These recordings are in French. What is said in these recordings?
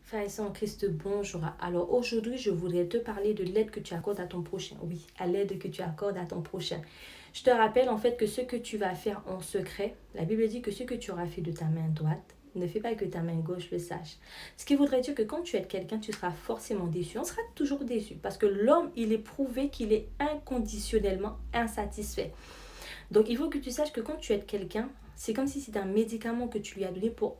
Frères et sœurs en Christ, bonjour. Alors aujourd'hui, je voudrais te parler de l'aide que tu accordes à ton prochain. Oui, à l'aide que tu accordes à ton prochain. Je te rappelle en fait que ce que tu vas faire en secret, la Bible dit que ce que tu auras fait de ta main droite, ne fais pas que ta main gauche le sache. Ce qui voudrait dire que quand tu aides quelqu'un, tu seras forcément déçu. On sera toujours déçu parce que l'homme, il est prouvé qu'il est inconditionnellement insatisfait. Donc il faut que tu saches que quand tu aides quelqu'un, c'est comme si c'était un médicament que tu lui as donné pour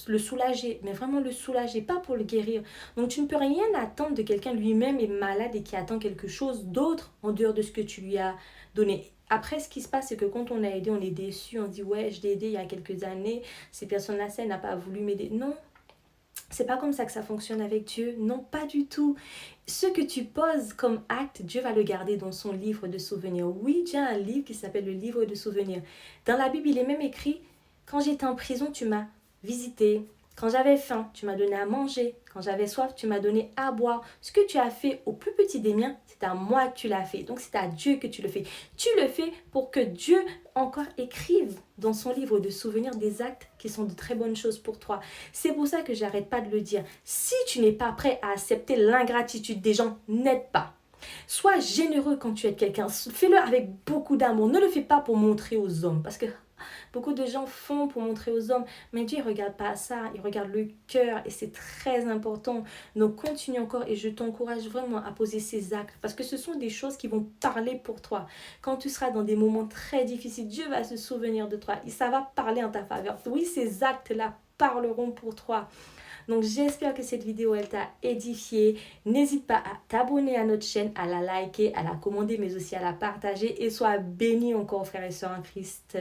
le soulager, mais vraiment le soulager, pas pour le guérir. Donc tu ne peux rien attendre de quelqu'un, lui-même est malade et qui attend quelque chose d'autre en dehors de ce que tu lui as donné. Après, ce qui se passe, c'est que quand on a aidé, on est déçu, on dit ouais, je l'ai aidé il y a quelques années, ces personnes-là, ça, elle n'a pas voulu m'aider. Non, c'est pas comme ça que ça fonctionne avec Dieu. Non, pas du tout. Ce que tu poses comme acte, Dieu va le garder dans son livre de souvenirs. Oui, Dieu a un livre qui s'appelle le livre de souvenirs. Dans la Bible, il est même écrit, quand j'étais en prison, tu m'as visité. Quand j'avais faim, tu m'as donné à manger. Quand j'avais soif, tu m'as donné à boire. Ce que tu as fait au plus petit des miens, c'est à moi que tu l'as fait. Donc c'est à Dieu que tu le fais. Tu le fais pour que Dieu encore écrive dans son livre de souvenirs des actes qui sont de très bonnes choses pour toi. C'est pour ça que j'arrête pas de le dire. Si tu n'es pas prêt à accepter l'ingratitude des gens, n'aide pas. Sois généreux quand tu aides quelqu'un. Fais-le avec beaucoup d'amour. Ne le fais pas pour montrer aux hommes. Parce que beaucoup de gens font pour montrer aux hommes. Mais Dieu ne regarde pas ça. Il regarde le cœur. Et c'est très important. Donc continue encore. Et je t'encourage vraiment à poser ces actes. Parce que ce sont des choses qui vont parler pour toi. Quand tu seras dans des moments très difficiles, Dieu va se souvenir de toi. Et ça va parler en ta faveur. Oui, ces actes-là parleront pour toi. Donc j'espère que cette vidéo elle t'a édifié. N'hésite pas à t'abonner à notre chaîne, à la liker, à la commander, mais aussi à la partager. Et sois béni encore frères et sœurs en Christ.